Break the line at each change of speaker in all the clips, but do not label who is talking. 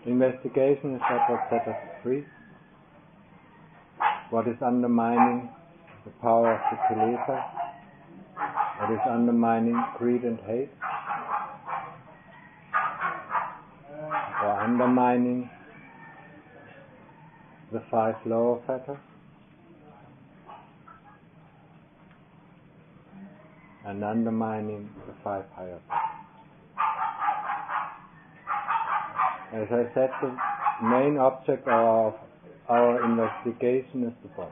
Investigation is what sets us free. What is undermining the power of the kilesa? What is undermining greed and hate? Or undermining the 5 lower fetters? And undermining the 5 higher fetters. As I said, the main object of our investigation is the body.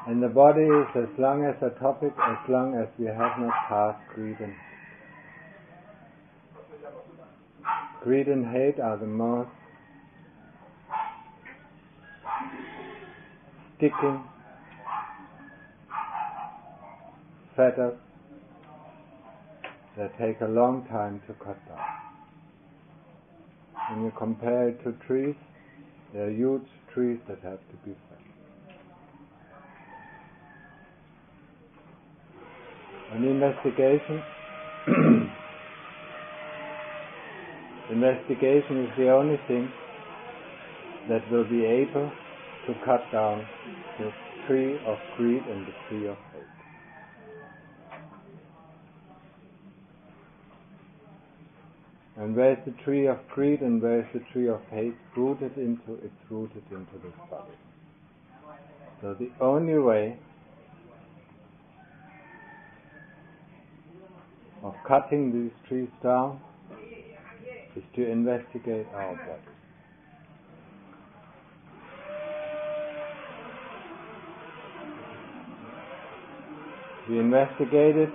And the body is as long as a topic, as long as we have not passed greed and hate. Greed and hate are the most sticking fetters that take a long time to cut down. When you compare it to trees, there are huge trees that have to be felled. An investigation is the only thing that will be able to cut down the tree of greed and the tree of hate. And where is the tree of greed and where is the tree of hate rooted into? It's rooted into this body. So the only way of cutting these trees down is to investigate our body. We investigate it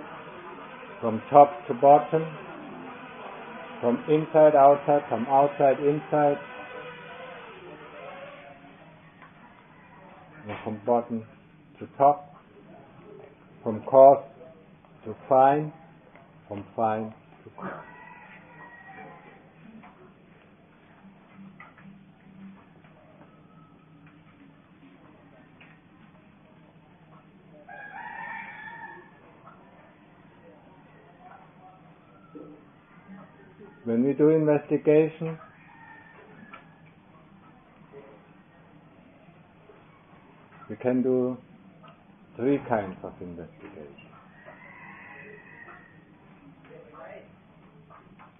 from top to bottom, from inside outside, from outside inside, and from bottom to top, from coarse to fine, from fine to coarse. When we do investigation, we can do 3 kinds of investigation.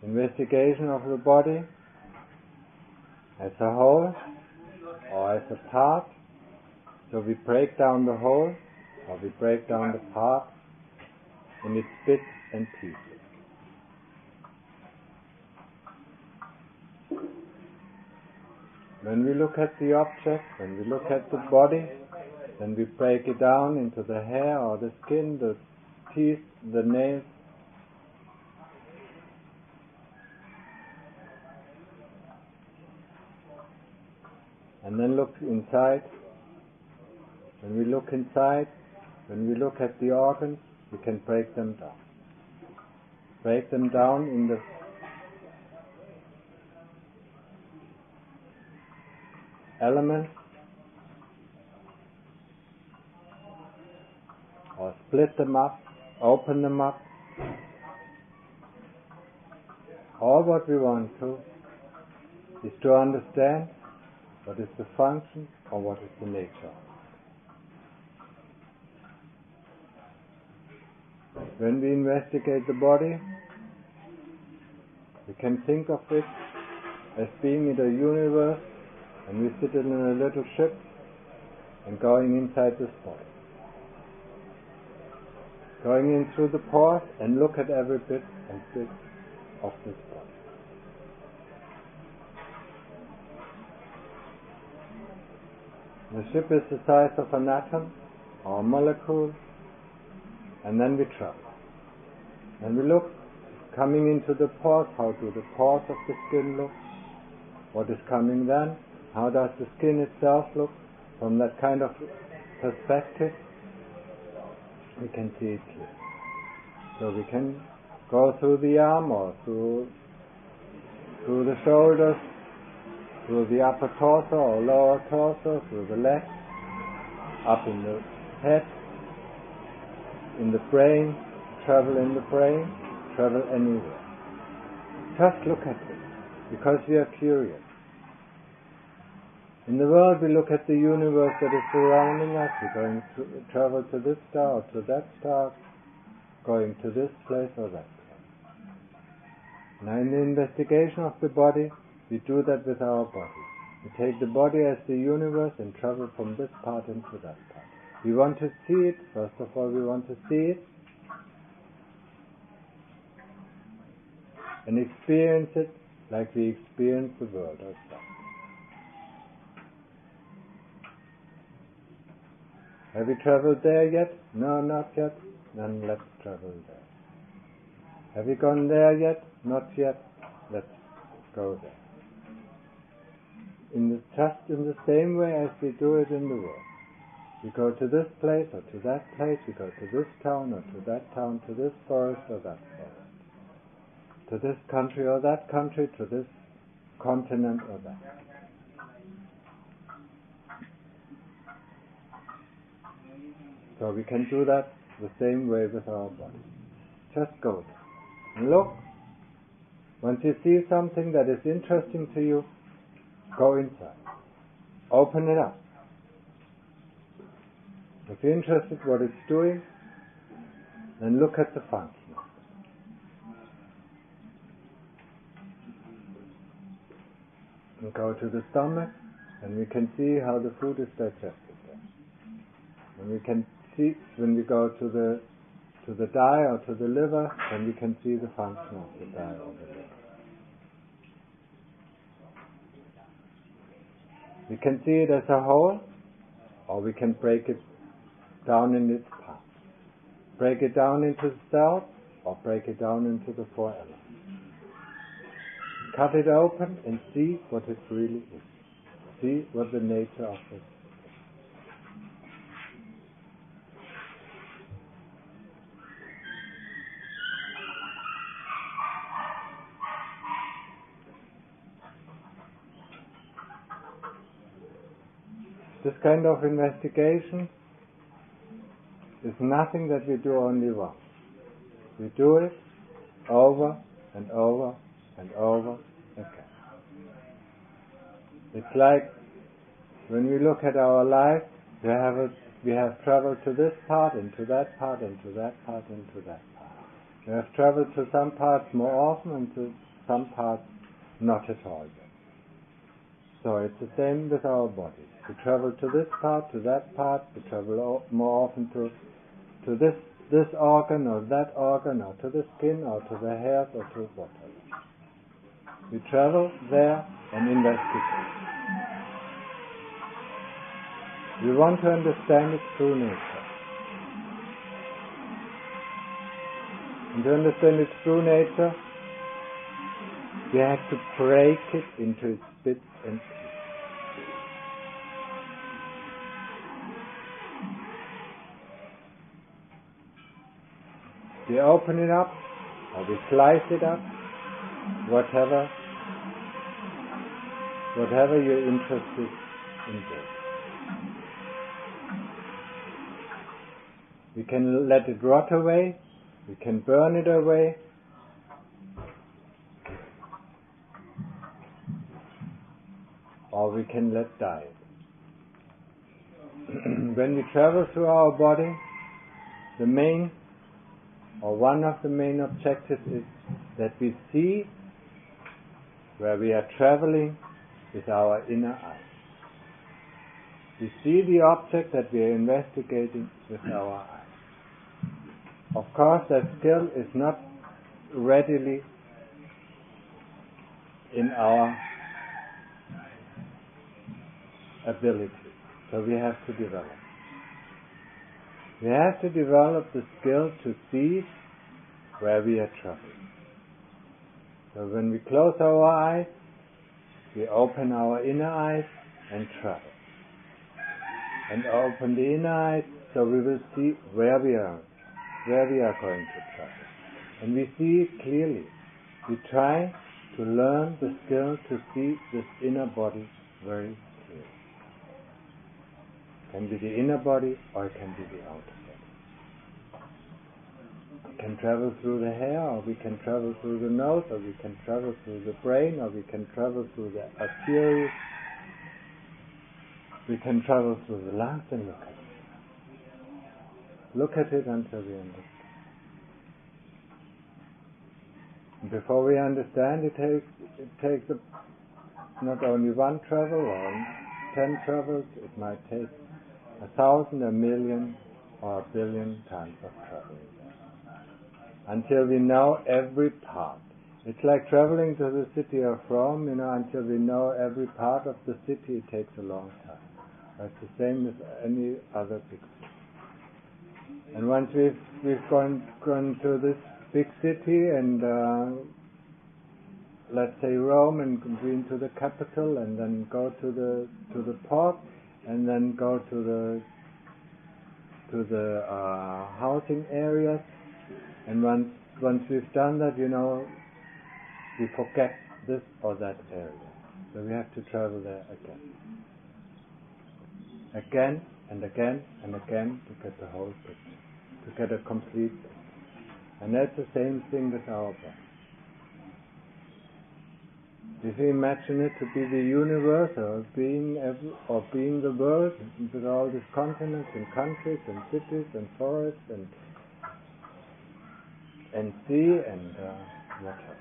Investigation of the body as a whole or as a part. So we break down the whole or we break down the part in its bits and pieces. When we look at the object, when we look at the body, then we break it down into the hair or the skin, the teeth, the nails. And then look inside. When we look inside, when we look at the organs, we can break them down. Break them down in the elements, or split them up, open them up. All what we want to is to understand what is the function or what is the nature. When we investigate the body, we can think of it as being in the universe, and we sit in a little ship and going inside this body. Going in through the pores and look at every bit and bit of this body. The ship is the size of an atom or a molecule, and then we travel. And we look, coming into the pores, how do the pores of the skin look? What is coming then? How does the skin itself look? From that kind of perspective, we can see it clearly. So we can go through the arm or through the shoulders, through the upper torso or lower torso, through the legs, up in the head, in the brain, travel in the brain, travel anywhere. Just look at it. because we are curious. In the world we look at the universe that is surrounding us, we're going to travel to this star or to that star, going to this place or that place. Now in the investigation of the body, we do that with our body. We take the body as the universe and travel from this part into that part. We want to see it, first of all we want to see it and experience it like we experience the world outside. Have we traveled there yet? No, not yet. Then let's travel there. Have we gone there yet? Not yet. Let's go there. Just in the same way as we do it in the world. We go to this place or to that place, we go to this town or to that town, to this forest or that forest, to this country or that country, to this continent or that. So we can do that the same way with our body. Just go there. And look, once you see something that is interesting to you, go inside. Open it up. If you're interested in what it's doing, then look at the function. We go to the stomach, and we can see how the food is digested there. And we can see, when we go to the dye or to the liver, then we can see the function of the dye or the liver. We can see it as a whole, or we can break it down in its parts. Break it down into the cells, or break it down into the 4 elements. Cut it open and see what it really is. See what the nature of it is. This kind of investigation is nothing that we do only once. We do it over and over and over again. It's like when we look at our life, we have traveled to this part, and to that part, and to that part, and to that part. We have traveled to some parts more often and to some parts not at all yet. So it's the same with our body. We travel to this part, to that part, we travel more often to this organ or that organ, or to the skin, or to the hairs, or to whatever. We travel there and investigate. We want to understand its true nature. And to understand its true nature, we have to break it into its bits and pieces. We open it up, or we slice it up, whatever you're interested in doing. We can let it rot away, we can burn it away, or we can let die. When we travel through our body, one of the main objectives is that we see where we are traveling with our inner eye. We see the object that we are investigating with our eye. Of course, that skill is not readily in our ability, so we have to develop. We have to develop the skill to see where we are traveling. So when we close our eyes, we open our inner eyes and travel. And open the inner eyes so we will see where we are going to travel. And we see it clearly. We try to learn the skill to see this inner body very clearly. It can be the inner body or it can be the outer body. It can travel through the hair, or we can travel through the nose, or we can travel through the brain, or we can travel through the arteries. We can travel through the lungs and look at it. Look at it until we understand. Before we understand, it takes not only one travel or 10 travels, it might take 1,000, 1,000,000, or 1,000,000,000 times of traveling until we know every part. It's like traveling to the city of Rome, until we know every part of the city, it takes a long time. It's the same as any other big city. And once we've gone to this big city and let's say Rome, and been to the capital, and then go to the port, and then go to the housing areas, and once we've done that, we forget this or that area, so we have to travel there again and again and again to get the whole picture, to get a complete picture. And that's the same thing with our body. If we imagine it to be the universe, or being the world, with all these continents and countries and cities and forests and sea and whatever.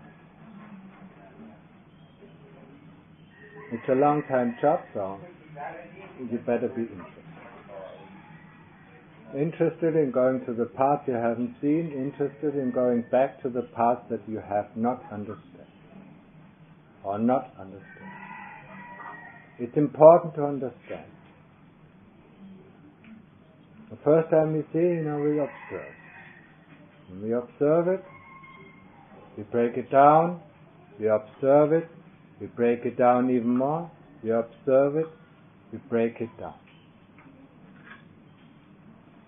It's a long time job, so you better be interested in going to the path you haven't seen, interested in going back to the path that you have not understood. Or not understand. It's important to understand. The first time we see, we observe. When we observe it, we break it down, we observe it, we break it down even more, we observe it, we break it down.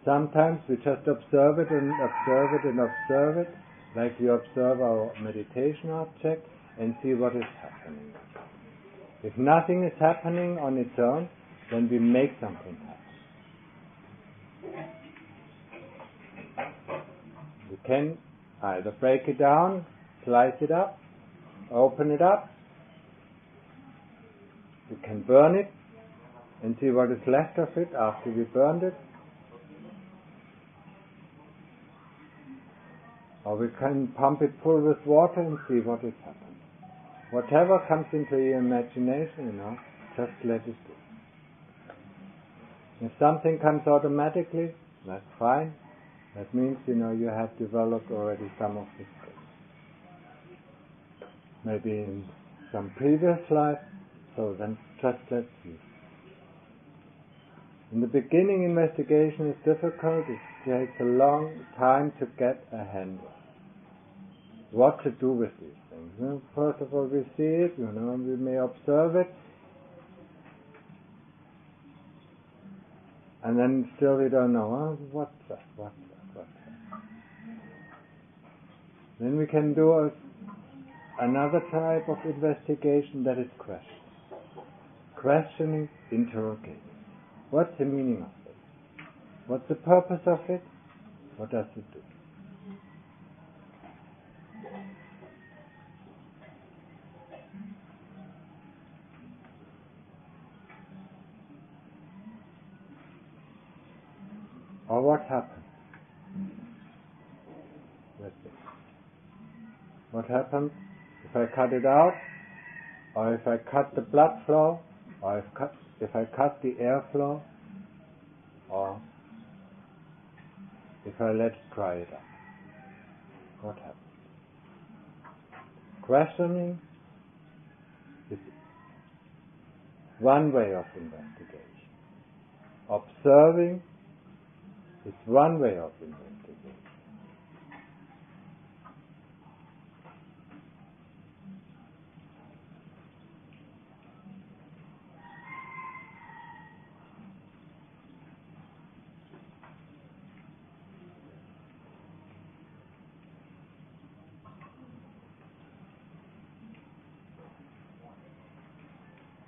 Sometimes we just observe it and observe it and observe it, like we observe our meditation object, and see what is happening. If nothing is happening on its own, then we make something happen. We can either break it down, slice it up, open it up. We can burn it and see what is left of it after we burned it. Or we can pump it full with water and see what is happening. Whatever comes into your imagination, just let it go. If something comes automatically, that's fine. That means, you have developed already some of the skills. Maybe in some previous life, so then just let's see. In the beginning, investigation is difficult. It takes a long time to get a handle. What to do with these things. First of all, we see it, and we may observe it, and then still we don't know, what's that. Then we can do another type of investigation, that is questioning, interrogating. What's the meaning of it? What's the purpose of it? What does it do? Or what happens? That's it. What happens if I cut it out, or if I cut the blood flow, or if I cut the airflow, or if I let it dry it up? What happens? Questioning is one way of investigation. Observing is one way of investigation.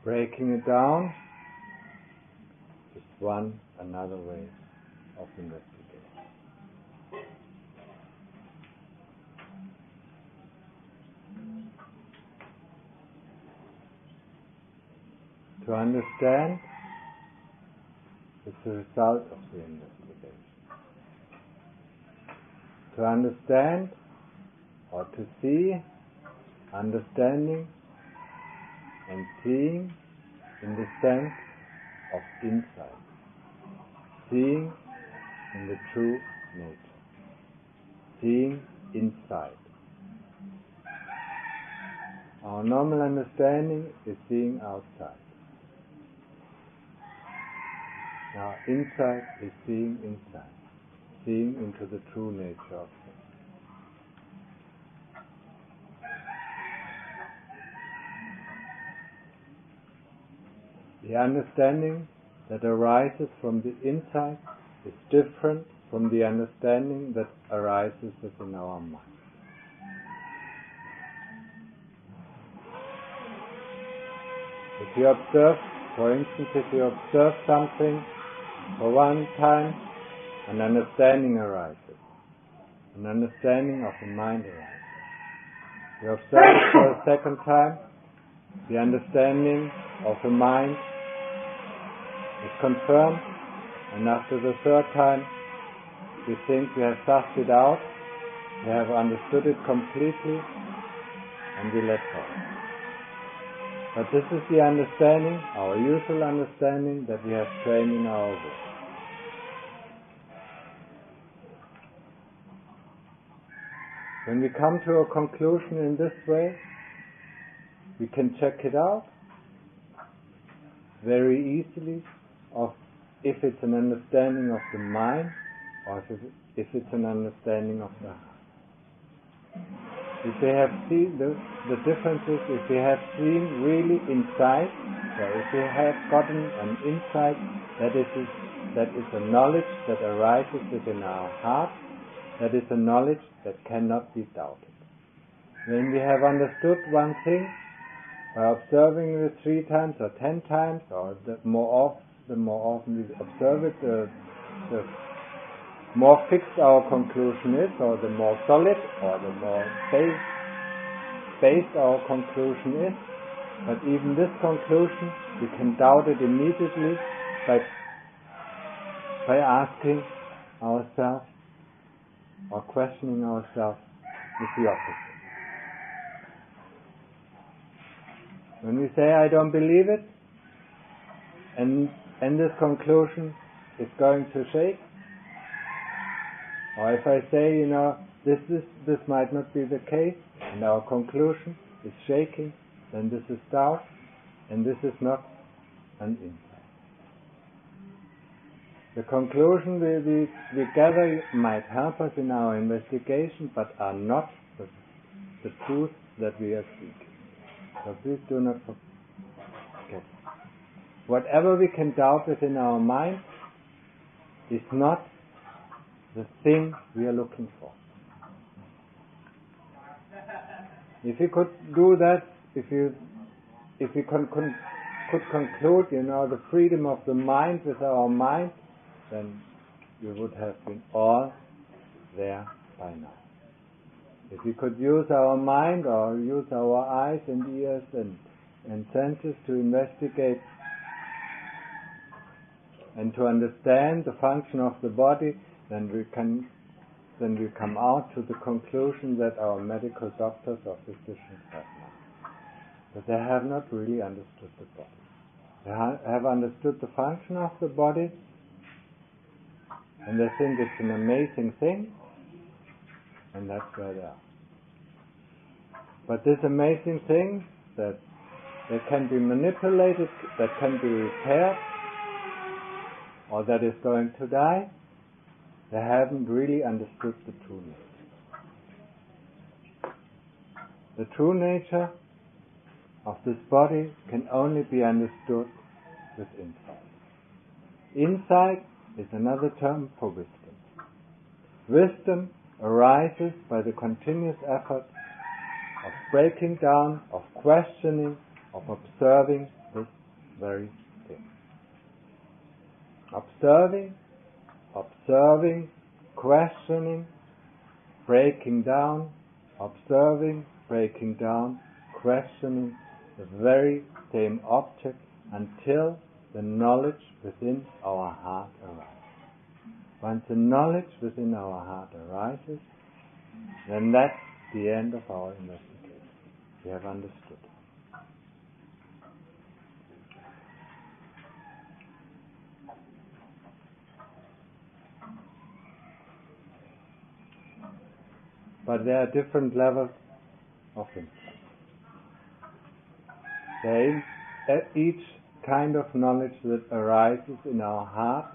Breaking it down is another way of investigation. To understand is the result of the investigation. To understand or to see, understanding and seeing in the sense of insight, seeing in the true nature, seeing inside. Our normal understanding is seeing outside. Now insight is seeing inside, seeing into the true nature of things. The understanding that arises from the inside is different from the understanding that arises within our mind. If you observe, for instance, if you observe something for one time, an understanding arises. An understanding of the mind arises. You observe it for a second time, the understanding of the mind is confirmed, and after the third time, you think you have sussed it out, you have understood it completely, and you let go. But this is the understanding, our usual understanding, that we have trained in our will. When we come to a conclusion in this way, we can check it out very easily of if it's an understanding of the mind or if it's an understanding of the heart. If we have seen the differences, if we have seen really inside, so if we have gotten an insight that is a knowledge that arises within our heart, that is a knowledge that cannot be doubted. When we have understood one thing, by observing it 3 times or 10 times, or the more often we observe it, the more fixed our conclusion is, or the more solid, or the more based our conclusion is. But even this conclusion, we can doubt it immediately by asking ourselves or questioning ourselves with the opposite. When we say, I don't believe it, and this conclusion is going to shake, or if I say, this might not be the case, and our conclusion is shaking, then this is doubt, and this is not an insight. The conclusion we gather might help us in our investigation, but are not the truth that we are seeking. So please do not forget. Whatever we can doubt within our mind is not the thing we are looking for. If we could do that, if we could conclude, the freedom of the mind with our mind, then we would have been all there by now. If we could use our mind or use our eyes and ears and senses to investigate and to understand the function of the body, then we come out to the conclusion that our medical doctors or physicians have now. But they have not really understood the body. They have understood the function of the body, and they think it's an amazing thing, and that's where they are. But this amazing thing that can be manipulated, that can be repaired, or that is going to die, they haven't really understood the true nature. The true nature of this body can only be understood with insight. Insight is another term for wisdom. Wisdom arises by the continuous effort of breaking down, of questioning, of observing this very thing. Observing, questioning, breaking down, observing, breaking down, questioning the very same object until the knowledge within our heart arises. Once the knowledge within our heart arises, then that's the end of our investigation. We have understood. But there are different levels of insight. Each kind of knowledge that arises in our heart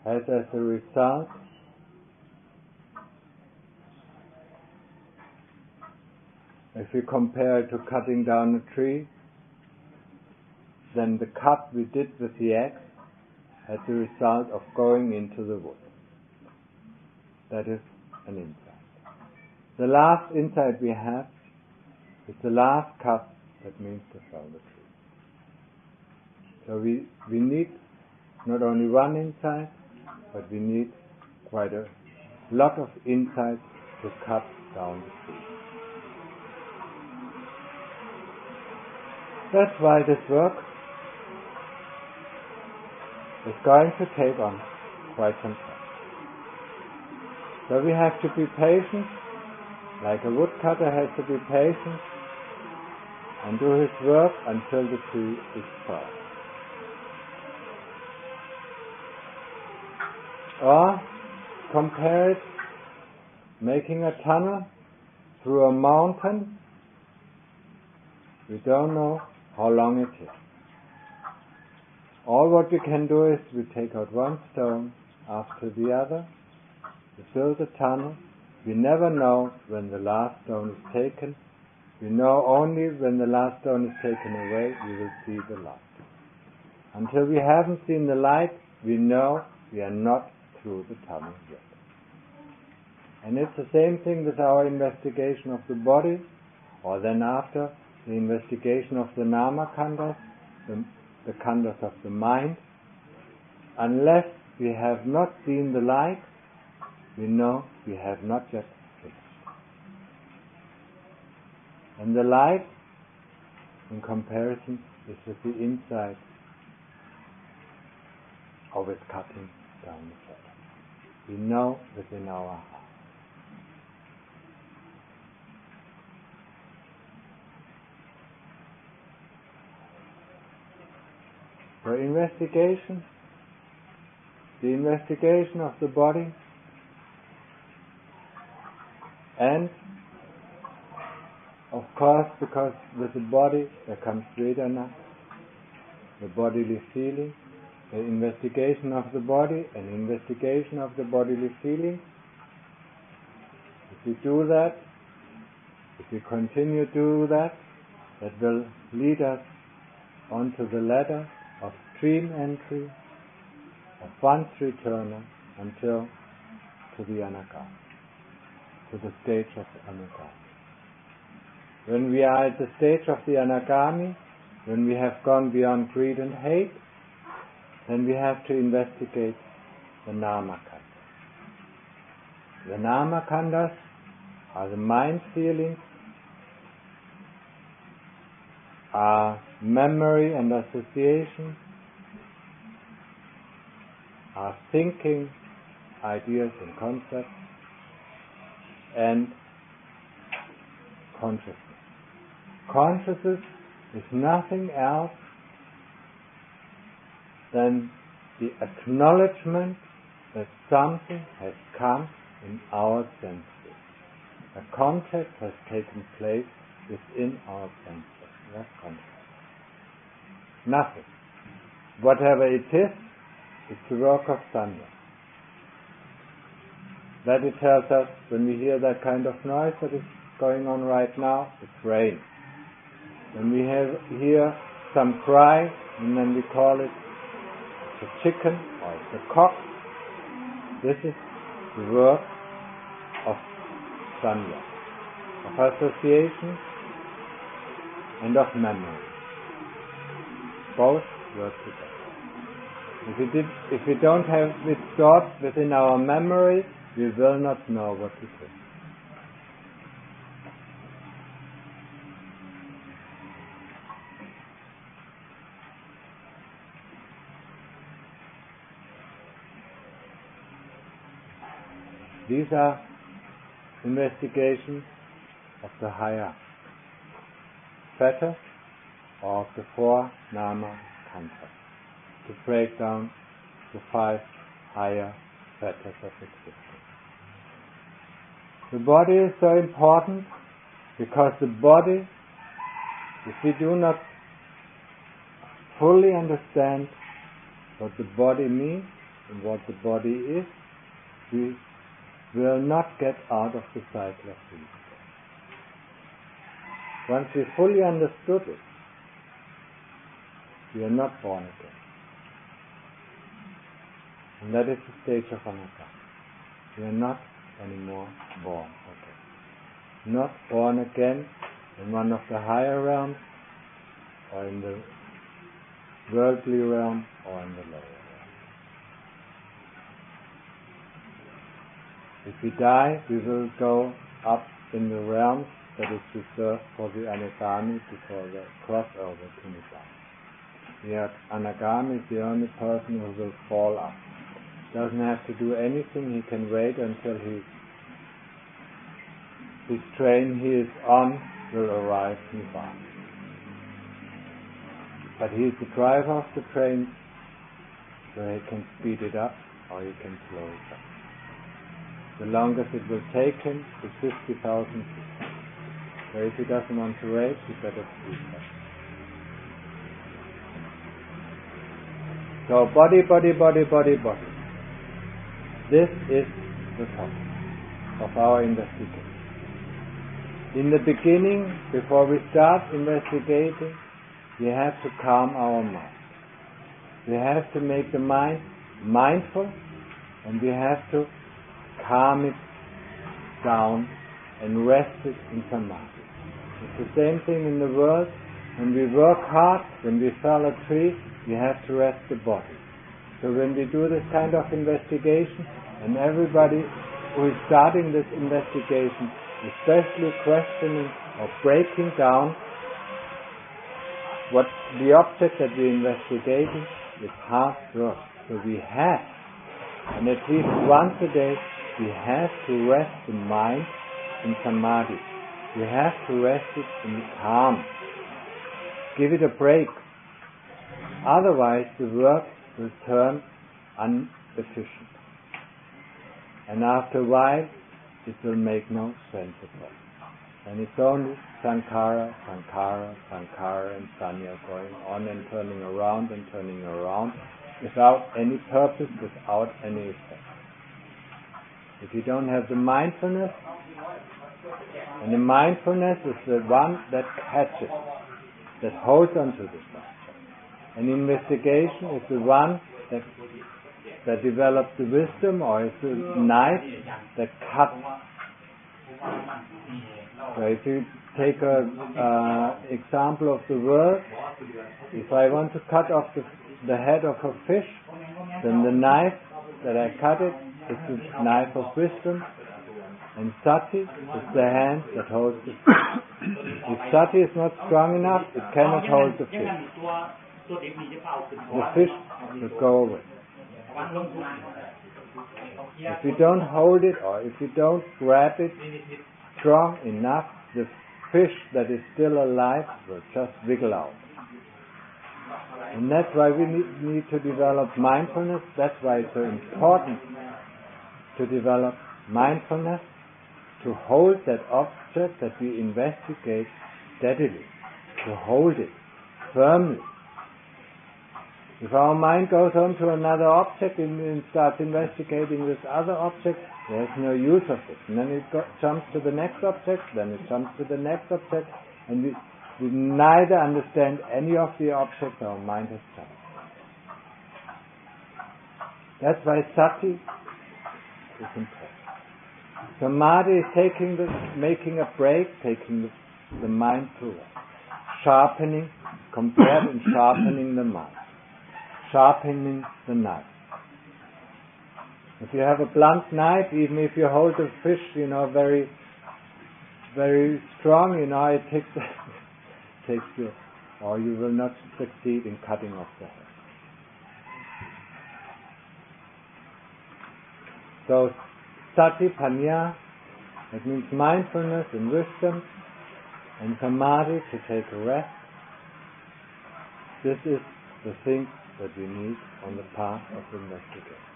has as a result if we compare it to cutting down a tree, then the cut we did with the axe has the result of going into the wood. That is an insight. The last insight we have is the last cut, that means to fell the tree. So we need not only one insight, but we need quite a lot of insight to cut down the tree. That's why this work is going to take on quite some time. So we have to be patient, like a woodcutter has to be patient and do his work until the tree is felled. Or compare it making a tunnel through a mountain. We don't know how long it is. All what we can do is we take out one stone after the other, we build a tunnel. We never know when the last stone is taken. We know only when the last stone is taken away, we will see the light. Until we haven't seen the light, we know we are not through the tunnel yet. And it's the same thing with our investigation of the body, or then after the investigation of the Nama khandhas, the khandhas of the mind. Unless we have not seen the light, we know we have not yet finished. And the light, in comparison, is with the insight of it cutting down the shadow. We know within our heart. For investigation, the investigation of the body, and of course, because with the body there comes Vedana, the bodily feeling, the investigation of the body and investigation of the bodily feeling. If we do that, if we continue to do that, that will lead us onto the ladder of stream entry, of one's returner, until to the anagami, to the stage of the anagami. When we are at the stage of the anagami, when we have gone beyond greed and hate, then we have to investigate the Nama khandhas. The Nama khandhas are the mind feelings, are memory and association, are thinking, ideas and concepts, and consciousness. Consciousness is nothing else than the acknowledgement that something has come in our senses. A contact has taken place within our senses. That's contact. Nothing. Whatever it is, it's the work of Sanya. That it tells us when we hear that kind of noise that is going on right now, it's rain. When we hear some cry, and then we call it a chicken or it's a cock, this is the work of Sanya, of association and of memory. Both work together. If we don't have it stored within our memory, we will not know what it is. These are investigations of the higher fetters of the four nama khandhas, to break down the 5 higher fetters of existence. The body is so important because the body, if we do not fully understand what the body means and what the body is, we will not get out of the cycle of rebirth. Once we fully understood it, we are not born again. And that is the stage of anatta. We are not anymore born again. Not born again in one of the higher realms, or in the worldly realm, or in the lower realm. If we die, we will go up in the realms that is reserved for the anagami, before the crossover to Nibbana. The anagami is the only person who will fall up. Doesn't have to do anything, he can wait until his train he is on will arrive Nibbana. But he is the driver of the train, so he can speed it up or he can slow it down. The longest it will take him is 50,000 feet. So if he doesn't want to wait, he better speed up. So body. This is the topic of our investigation. In the beginning, before we start investigating, we have to calm our mind. We have to make the mind mindful, and we have to calm it down and rest it in samadhi. It's the same thing in the world. When we work hard, when we fell a tree, we have to rest the body. So when we do this kind of investigation, and everybody who is starting this investigation, especially questioning or breaking down what the object that we're investigating, is hard work. So we have, and at least once a day, we have to rest the mind in samadhi. We have to rest it in calm. Give it a break. Otherwise, the work will turn inefficient. And after a while, it will make no sense at all. And it's only sankhara, and sanya going on and turning around without any purpose, without any effect. If you don't have the mindfulness, and the mindfulness is the one that catches, that holds on to this one. And investigation is the one that develops the wisdom, or is the knife that cuts. So if you take an example of the world, if I want to cut off the head of a fish, then the knife that I cut it is the knife of wisdom, and sati is the hand that holds the fish. If sati is not strong enough, it cannot hold the fish. The fish will go away. If you don't hold it, or if you don't grab it strong enough, the fish that is still alive will just wiggle out. And that's why we need to develop mindfulness. That's why it's so important to develop mindfulness, to hold that object that we investigate steadily, to hold it firmly. If our mind goes on to another object and starts investigating this other object, there's no use of it. And then it jumps to the next object, then it jumps to the next object, and we neither understand any of the objects our mind has jumped. That's why sati is important. Samadhi is making a break, taking the mind through it. Sharpening, compared and sharpening the mind. Sharpening the knife. If you have a blunt knife, even if you hold the fish, very, very strong, it takes you, or you will not succeed in cutting off the head. So sati, panya, that means mindfulness and wisdom, and samadhi, to take a rest. This is the thing that we need on the path of investigation.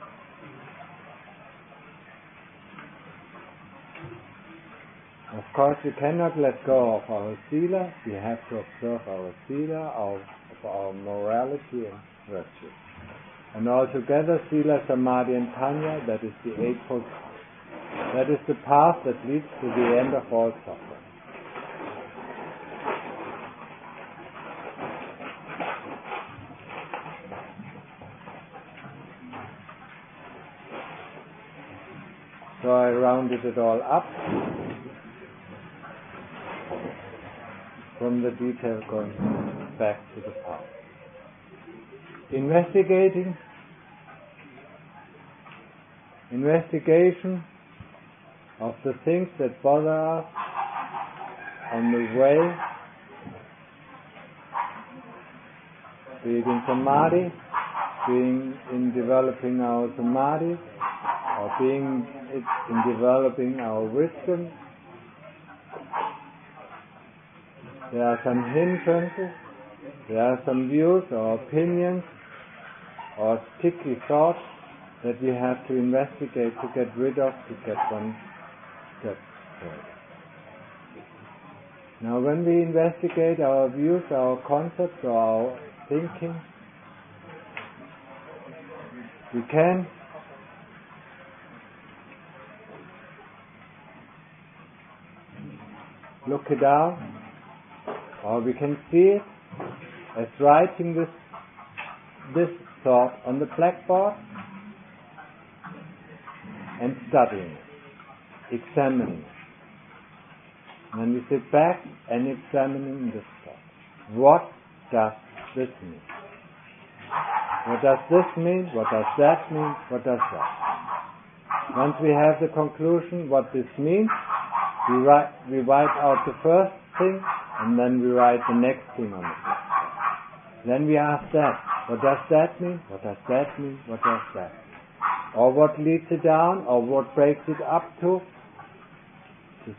Of course, we cannot let go of our sila. We have to observe our sila, our morality and virtue. And altogether, sila, samadhi and panya, that is the eightfold. That is the path that leads to the end of all suffering. So I rounded it all up from the detail going back to the past. Investigation of the things that bother us on the way, be it in samadhi, being in developing our samadhi, or being in developing our wisdom. There are some hindrances, there are some views or opinions or sticky thoughts that we have to investigate, to get rid of, to get one step forward. Now when we investigate our views, our concepts or our thinking, we can look it out, or we can see it as writing this thought on the blackboard and studying it, examining it. And then we sit back and examining this thought. What does this mean? What does this mean? What does that mean? What does that? Once we have the conclusion what this means, we write out the first thing, and then we write the next thing on it. Then we ask that. What does that mean? What does that mean? What does that mean? Or what leads it down, or what breaks it up to think.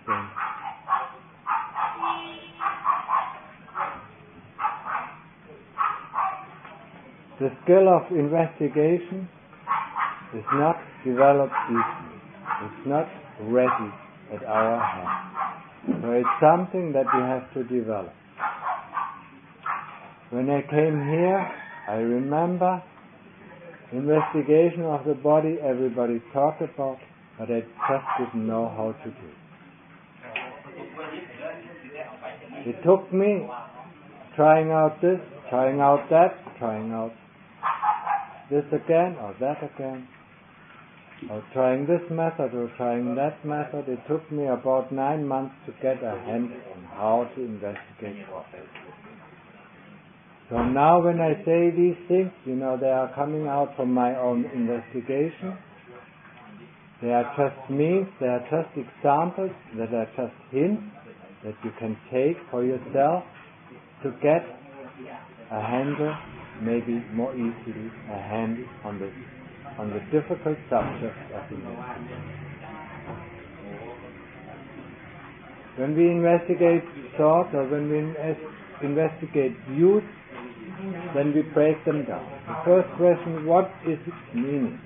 The skill of investigation is not developed easily. It's not ready at our hand. So it's something that we have to develop. When I came here, I remember investigation of the body everybody talked about, but I just didn't know how to do it. It took me trying out this, trying out that, trying out this again or that again, or trying this method or trying that method. It took me about 9 months to get a hand on how to investigate properly. So now when I say these things, they are coming out from my own investigation. They are just means, they are just examples, that are just hints that you can take for yourself to get a handle, maybe more easily, a hand on the difficult subject of investigation. When we investigate thoughts or when we investigate views, then we break them down. The first question, what is its meaning?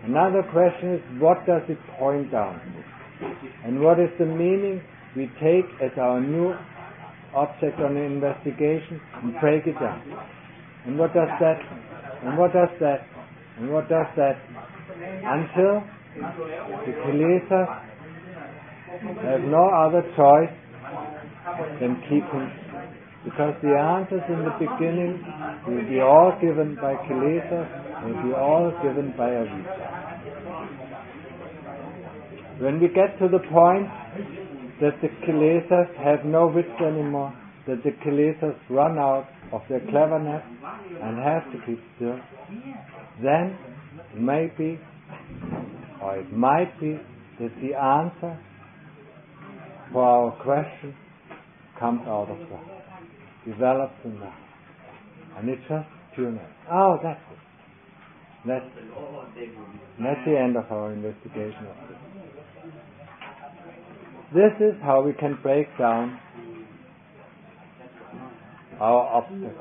Another question is, what does it point down to? And what is the meaning we take as our new object on the investigation and break it down? And what does that mean? And what does that mean? And what does that mean? Until the kilesas have no other choice than keeping, because the answers in the beginning will be all given by kilesas, will be all given by avijja. When we get to the point that the kilesas have no wits anymore, that the kilesas run out of their cleverness and have to keep still, then maybe, or it might be, that the answer for our question comes out of the heart, develops in the heart. And it's just pure knowledge. Oh, that's it. That's the end of our investigation of this. This is how we can break down our obstacles.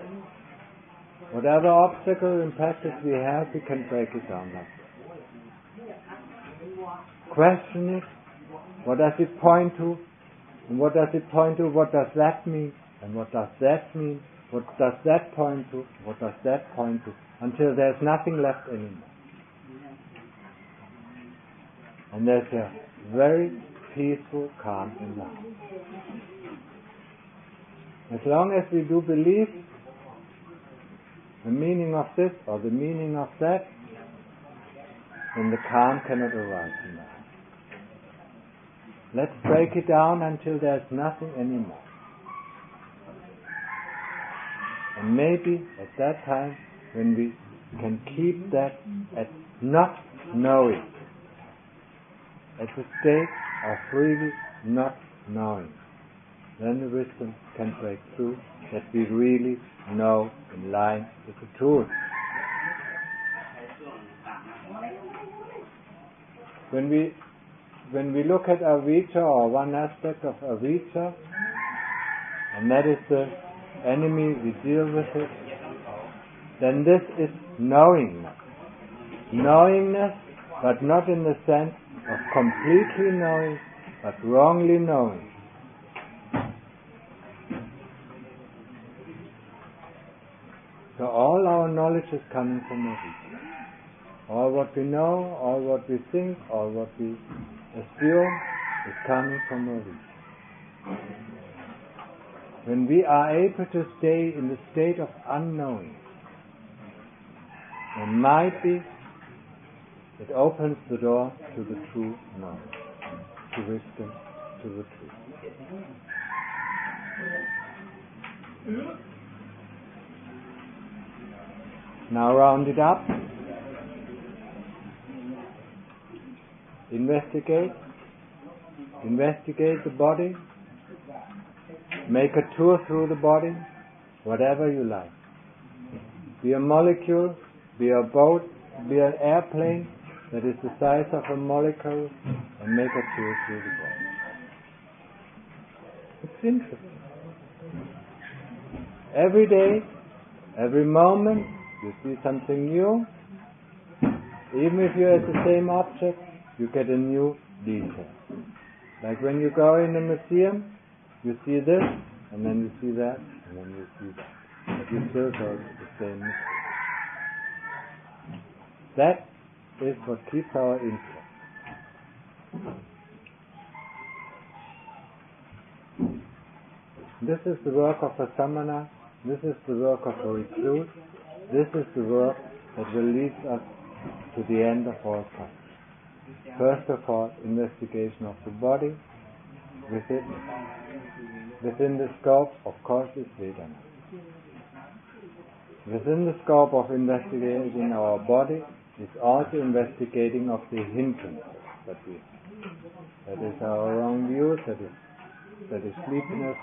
Whatever obstacle and practice we have, we can break it down like this. Question it. What does it point to? And what does it point to? What does that mean? And what does that mean? What does that point to? What does that point to? Until there's nothing left anymore. And there's a very peaceful calm in the heart. As long as we do believe the meaning of this or the meaning of that, then the calm cannot arise in the heart. Let's break it down until there's nothing anymore. And maybe at that time, when we can keep that at not knowing, at the state of really not knowing, then the wisdom can break through that we really know in line with the truth. When we look at avijja, or one aspect of avijja, and that is the enemy, we deal with it, then this is knowingness. Knowingness, but not in the sense of completely knowing, but wrongly knowing. So all our knowledge is coming from avijja. All what we know, all what we think, all what we assume is coming from avijja. When we are able to stay in the state of unknowing, it might be it opens the door to the true knowledge, to wisdom, to the truth. Now round it up. Investigate the body. Make a tour through the body, whatever you like. Be a molecule, be a boat, be an airplane that is the size of a molecule, and make a tour through the body. It's interesting. Every day, every moment, you see something new. Even if you're at the same object, you get a new detail. Like when you go in a museum, you see this, and then you see that, and then you see that. But you still go to the same museum. That is what keeps our interest. This is the work of a samana. This is the work of a recluse. This is the work that will lead us to the end of all time. First of all, investigation of the body. Within the scope, of course, is Vedana. Within the scope of investigating our body is also investigating of the hindrances that we have. That is our wrong views, that is sleepiness,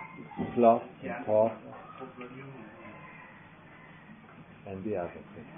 sloth, and thought, and the other things.